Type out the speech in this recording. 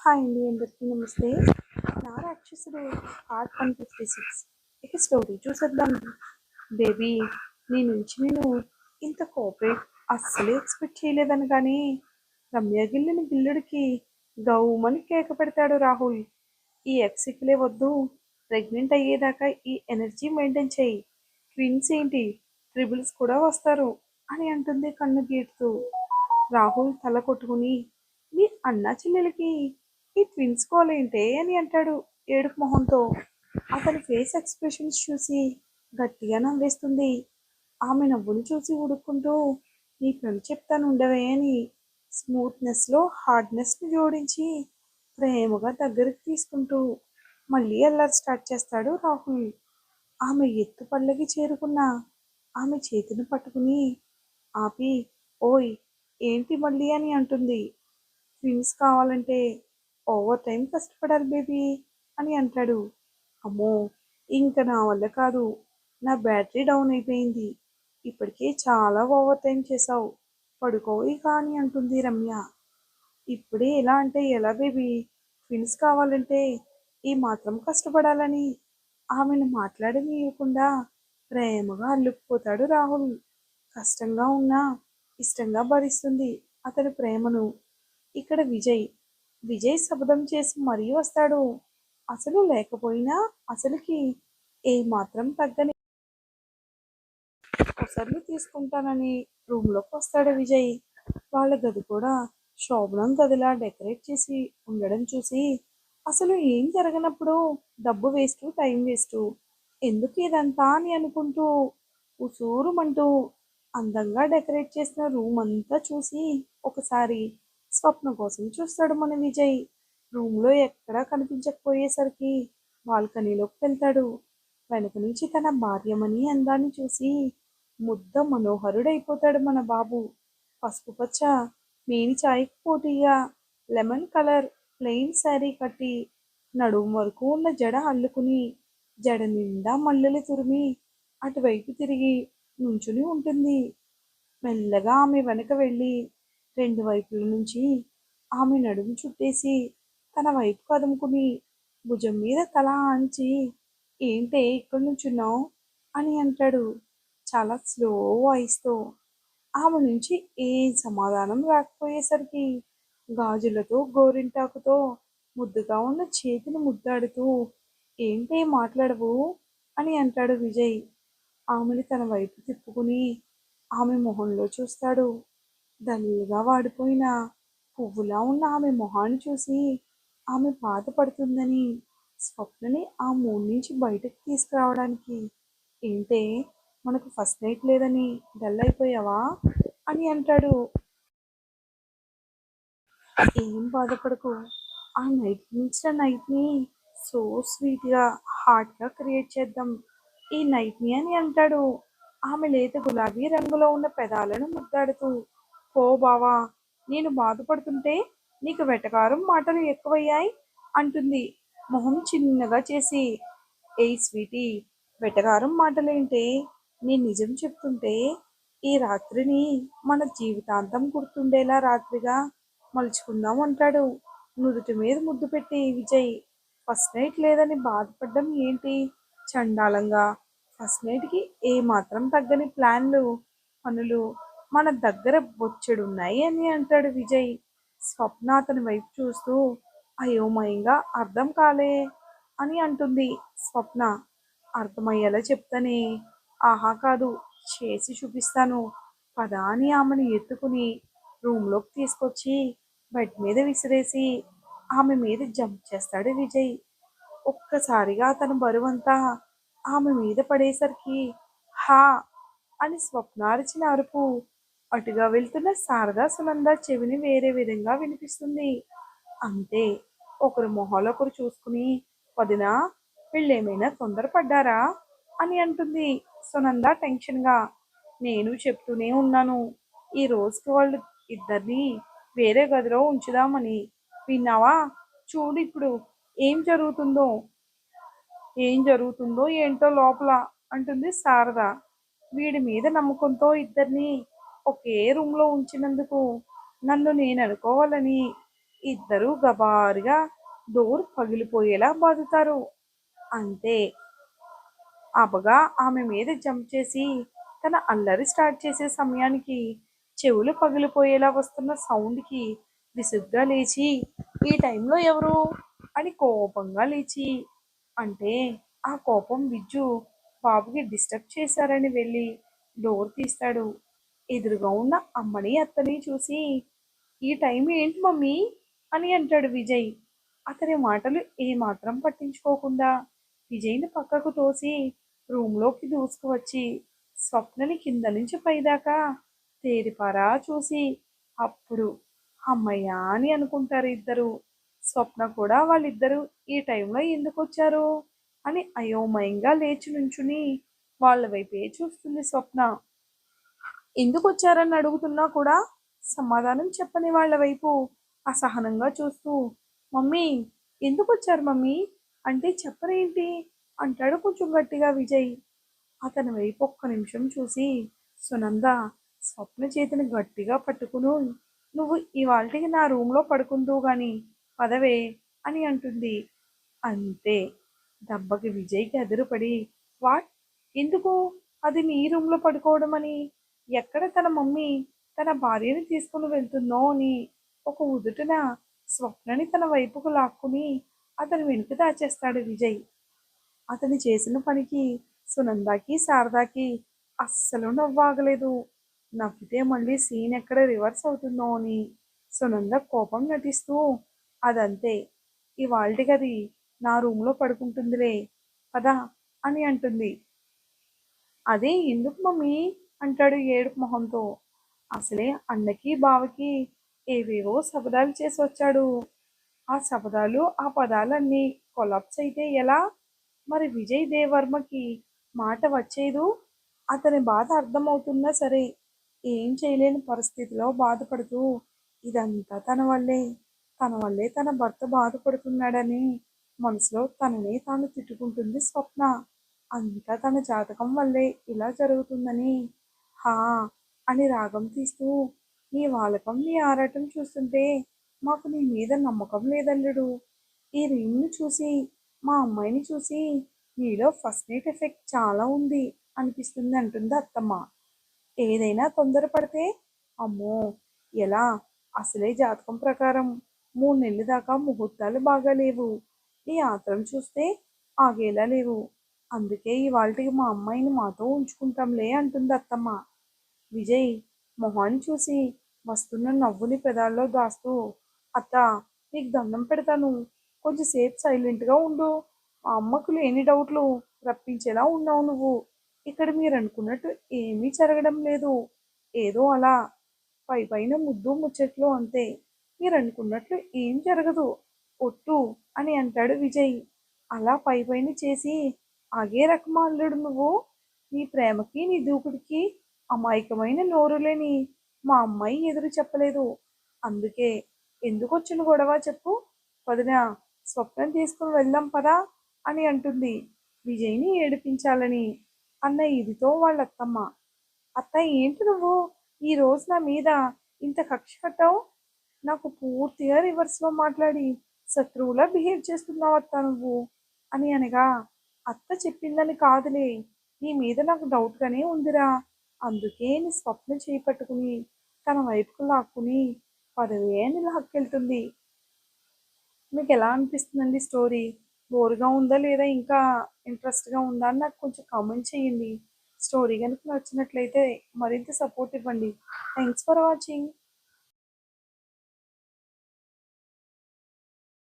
Hi అండి, అందరికీ నమస్తే. నా రాక్షసుడు పార్ట్ 156. ఇక స్టోరీ చూసేద్దాం. బేబీ, నీ నుంచి నేను ఇంత కోఆపరేట్ అస్సలు ఎక్స్పెక్ట్ చేయలేదని. కానీ రమ్య గిల్లిన గిల్లుడికి గౌమని కేక పెడతాడు రాహుల్. ఈ ఎక్సిక్లే వద్దు, ప్రెగ్నెంట్ అయ్యేదాకా ఈ ఎనర్జీ మెయింటైన్ చేయి. ట్విన్స్ ఏంటి, ట్రిబుల్స్ కూడా వస్తారు అని అంటుంది కన్ను గీటుతూ. రాహుల్ తల కొట్టుకుని, మీ అన్నా చెల్లెలకి ఈ ట్విన్స్ కోలేంటే అని అంటాడు ఏడుపు మొహంతో. అతని ఫేస్ ఎక్స్ప్రెషన్స్ చూసి గట్టిగా నవ్వేస్తుంది. ఆమె నవ్వును చూసి ఉడుక్కుంటూ, నీ పని చెప్తాను ఉండవే అని స్మూత్నెస్లో హార్డ్నెస్ని జోడించి ప్రేమగా దగ్గరికి తీసుకుంటూ మళ్ళీ అల్లరి స్టార్ట్ చేస్తాడు రాహుల్. ఆమె ఎత్తు పళ్ళకి చేరుకున్న ఆమె చేతిని పట్టుకుని ఆపి, ఓయ్ ఏంటి మళ్ళీ అని అంటుంది. ట్విన్స్ కావాలంటే ఓవర్ టైం కష్టపడాలి బేబీ అని అంటాడు. అమ్మో, ఇంకా నా వల్ల కాదు, నా బ్యాటరీ డౌన్ అయిపోయింది, ఇప్పటికే చాలా ఓవర్ టైం చేసావు, పడుకోయి కానీ అంటుంది రమ్య. ఇప్పుడే ఎలా అంటే ఎలా బేబీ, ట్విన్స్ కావాలంటే ఈ మాత్రం కష్టపడాలని ఆమెను మాట్లాడనీయకుండా ప్రేమగా అల్లుకుపోతాడు రాహుల్. కష్టంగా ఉన్నా ఇష్టంగా భరిస్తుంది అతడి ప్రేమను. ఇక్కడ విజయ్ శపథం చేసి మరీ వస్తాడు. అసలు లేకపోయినా అసలుకి ఏ మాత్రం తగ్గని కొసర్లు తీసుకుంటానని రూమ్లోకి వస్తాడు విజయ్. వాళ్ళ గది కూడా శోభనం గదిలా డెకరేట్ చేసి ఉండడం చూసి, అసలు ఏం జరగనప్పుడు డబ్బు వేస్ట్, టైం వేస్ట్, ఎందుకు ఇదంతా అని అనుకుంటూ ఉసూరుమంటూ అందంగా డెకరేట్ చేసిన రూమ్ అంతా చూసి ఒకసారి స్వప్న కోసం చూస్తాడు మన విజయ్. రూమ్లో ఎక్కడా కనిపించకపోయేసరికి బాల్కనీలోకి వెళ్తాడు. వెనక నుంచి తన భార్యమణి అందాన్ని చూసి ముద్ద మనోహరుడైపోతాడు మన బాబు. పసుపు పచ్చ మేని ఛాయ్కి పోటీగా లెమన్ కలర్ ప్లెయిన్ శారీ కట్టి నడుము వరకు ఉన్న జడ అల్లుకుని జడ నిండా మల్లెలు తురిమి అటువైపు తిరిగి నుంచుని ఉంటుంది. మెల్లగా ఆమె వెనక వెళ్ళి రెండు వైపుల నుంచి ఆమె నడుము చుట్టేసి తన వైపు కదుముకుని భుజం మీద తల ఆంచి, ఏంటే ఇక్కడ నుంచున్నావు అని అంటాడు చాలా స్లో వాయిస్తో. ఆమె నుంచి ఏ సమాధానం రాకపోయేసరికి గాజులతో గోరింటాకుతో ముద్దుగా ఉన్న చేతిని ముద్దాడుతూ, ఏంటే మాట్లాడవు అని అంటాడు విజయ్. ఆమెని తన వైపు తిప్పుకుని ఆమె మొహంలో చూస్తాడు. డల్గా వాడిపోయిన పువ్వులా ఉన్న ఆమె మొహాన్ని చూసి ఆమె బాధపడుతుందని స్వప్నని ఆ మూడ్ నుంచి బయటకు తీసుకురావడానికి, ఏంటే మనకు ఫస్ట్ నైట్ లేదని డల్ అయిపోయావా అని అంటాడు. ఏం బాధపడకు, ఆ నైట్ మించిన నైట్ని సో స్వీట్గా హార్ట్గా క్రియేట్ చేద్దాం ఈ నైట్ని అని అంటాడు ఆమె లేత గులాబీ రంగులో ఉన్న పెదాలను ముద్దాడుతూ. పో బావా, నేను బాధపడుతుంటే నీకు వెటకారం మాటలు ఎక్కువయ్యాయి అంటుంది మొహం చిన్నగా చేసి. ఏయ్ స్వీటీ, వెటకారం మాటలేంటే, నేను నిజం చెప్తుంటే ఈ రాత్రిని మన జీవితాంతం గుర్తుండేలా రాత్రిగా మలుచుకుందాం అంటాడు నుదుటి మీద ముద్దు పెట్టి విజయ్. ఫస్ట్ నైట్ లేదని బాధపడ్డం ఏంటి చండాలంగా, ఫస్ట్ నైట్కి ఏ మాత్రం తగ్గని ప్లాన్లు, పనులు మన దగ్గర బొచ్చెడున్నాయి అని అంటాడు విజయ్. స్వప్న అతని వైపు చూస్తూ అయోమయంగా, అర్థం కాలే అని అంటుంది స్వప్న. అర్థమయ్యేలా చెప్తానే, ఆహా కాదు, చేసి చూపిస్తాను పద అని ఆమెను ఎత్తుకుని రూమ్లోకి తీసుకొచ్చి బెడ్ మీద విసిరేసి ఆమె మీద జంప్ చేస్తాడు విజయ్. ఒక్కసారిగా అతని బరువంతా ఆమె మీద పడేసరికి హా అని స్వప్న అరిచిన అరుపు అటుగా వెళ్తున్న శారదా సునంద చెవిని వేరే విధంగా వినిపిస్తుంది. అంతే, ఒకరు మొహాలు ఒకరు చూసుకుని, వదినా వీళ్ళేమైనా తొందరపడ్డారా అని అంటుంది సునంద టెన్షన్గా. నేను చెప్తూనే ఉన్నాను ఈ రోజుకి వాళ్ళు ఇద్దరిని వేరే గదిలో ఉంచుదామని, విన్నావా? చూడు ఇప్పుడు ఏం జరుగుతుందో ఏం జరుగుతుందో ఏంటో లోపల అంటుంది శారద. వీడి మీద నమ్మకంతో ఇద్దరిని ఒకే రూమ్లో ఉంచినందుకు నన్ను నేను అనుకోవాలని ఇద్దరూ గబారుగా డోర్ పగిలిపోయేలా బాదుతారు. అంతే, అబగా ఆమె మీద జంప్ చేసి తన అల్లరి స్టార్ట్ చేసే సమయానికి చెవులు పగిలిపోయేలా వస్తున్న సౌండ్కి విసుగ్గా లేచి, ఈ టైంలో ఎవరు అని కోపంగా లేచి, అంటే ఆ కోపం విజ్జు బాబుకి డిస్టర్బ్ చేశారని వెళ్ళి డోర్ తీస్తాడు. ఎదురుగా ఉన్న అమ్మని అత్తని చూసి, ఈ టైం ఏంటి మమ్మీ అని అంటాడు విజయ్. అతని మాటలు ఏమాత్రం పట్టించుకోకుండా విజయ్ని పక్కకు తోసి రూంలోకి దూసుకువచ్చి స్వప్నని కింద నుంచి పైదాకా తేరిపారా చూసి, అప్పుడు అమ్మయ్యా అని అనుకుంటారు ఇద్దరు. స్వప్న కూడా వాళ్ళిద్దరూ ఈ టైంలో ఎందుకు వచ్చారు అని అయోమయంగా లేచి నుంచుని వాళ్ళ వైపే చూస్తుంది స్వప్న. ఎందుకు వచ్చారని అడుగుతున్నా కూడా సమాధానం చెప్పని వాళ్ళ వైపు అసహనంగా చూస్తూ, మమ్మీ ఎందుకు వచ్చారు మమ్మీ అంటే చెప్పరేంటి అంటాడు కొంచెం గట్టిగా విజయ్. అతని వైపు ఒక్క నిమిషం చూసి సునంద స్వప్న చేతిని గట్టిగా పట్టుకుని, నువ్వు ఇవాల్టికి నా రూంలో పడుకుందువు గాని పదవే అని అంటుంది. అంతే, దెబ్బకి విజయ్కి ఎదురుపడి, వాట్, ఎందుకు అది నీ రూంలో పడుకోవడం అని, ఎక్కడ తన మమ్మీ తన భార్యని తీసుకుని వెళ్తుందో అని ఒక ఉదుటున స్వప్నని తన వైపుకు లాక్కుని అతని వెనుక దాచేస్తాడు విజయ్. అతను చేసిన పనికి సునందాకి శారదాకి అస్సలు నవ్వాగలేదు. నవ్వితే మళ్ళీ సీన్ ఎక్కడ రివర్స్ అవుతుందో అని. సునంద కోపం నటిస్తూ, అదంతే, ఇవాల్టికది నా రూంలో పడుకుంటుందిలే పద అని అంటుంది. అదే ఎందుకు మమ్మీ అంటాడు ఏడుపు మొహంతో. అసలే అన్నకి బావకి ఏవేవో శబదాలు చేసి వచ్చాడు. ఆ శబదాలు ఆ పదాలన్నీ కొలాప్స్ అయితే ఎలా? మరి విజయ్ దేవర్మకి మాట వచ్చేదు. అతని బాధ అర్థమవుతున్నా సరే ఏం చేయలేని పరిస్థితిలో బాధపడుతూ, ఇదంతా తన వల్లే తన భర్త బాధపడుతున్నాడని మనసులో తనని తాను తిట్టుకుంటుంది స్వప్న. అంతా తన జాతకం వల్లే ఇలా జరుగుతుందని హా అని రాగం తీస్తూ, నీ వాలకం నీ ఆరాటం చూస్తుంటే మాకు నీ మీద నమ్మకం లేదల్లుడు. ఈ రింగ్ను చూసి మా అమ్మాయిని చూసి నీలో ఫస్ట్ నైట్ ఎఫెక్ట్ చాలా ఉంది అనిపిస్తుంది అంటుంది అత్తమ్మ. ఏదైనా తొందరపడితే అమ్మో ఎలా, అసలే జాతకం ప్రకారం 3 నెలల దాకా ముహూర్తాలు బాగా లేవు. ఈ ఆత్రం చూస్తే ఆగేలా లేవు. అందుకే ఇవాల్టికి మా అమ్మాయిని మాతో ఉంచుకుంటాంలే అంటుంది అత్తమ్మ. విజయ్ మొహాన్ని చూసి వస్తున్న నవ్వుని పెదాల్లో దాస్తూ, అత్త నీకు దండం పెడతాను, కొంచెంసేపు సైలెంట్గా ఉండు. మా అమ్మకు లేని డౌట్లు రప్పించేలా ఉన్నావు నువ్వు. ఇక్కడ మీరు అనుకున్నట్టు ఏమీ జరగడం లేదు. ఏదో అలా పైపైన ముద్దు ముచ్చట్లు అంతే. మీరు అనుకున్నట్లు ఏం జరగదు ఒట్టు అని అంటాడు విజయ్. అలా పైపైన చేసి ఆగే రకమా అల్లుడు నువ్వు? నీ ప్రేమకి నీ దూకుడికి అమాయకమైన నోరు లేని మా అమ్మాయి ఎదురు చెప్పలేదు. అందుకే ఎందుకొచ్చిన గొడవ చెప్పు. వదిన, స్వప్నం తీసుకుని వెళ్దాం పదా అని అంటుంది విజయ్ని ఏడిపించాలని. అన్న ఇదితో వాళ్ళత్తమ్మ, అత్త ఏంటి నువ్వు ఈ రోజు నా మీద ఇంత కక్ష కట్టావు? నాకు పూర్తిగా రివర్స్లో మాట్లాడి శత్రువులా బిహేవ్ చేస్తున్నావు అత్త నువ్వు అని అనగా, అత్త చెప్పిందని కాదులే, నీ మీద నాకు డౌట్గానే ఉందిరా. అందుకే నీ స్వప్న చేపట్టుకుని తన వైపుకు లాక్కుని పదవే అని లాక్కెళ్తుంది. మీకు ఎలా అనిపిస్తుందండి స్టోరీ? బోర్గా ఉందా లేదా ఇంకా ఇంట్రెస్ట్గా ఉందా అని నాకు కొంచెం కామెంట్ చేయండి. స్టోరీ కనుక నచ్చినట్లయితే మరింత సపోర్ట్ ఇవ్వండి. Thanks for watching.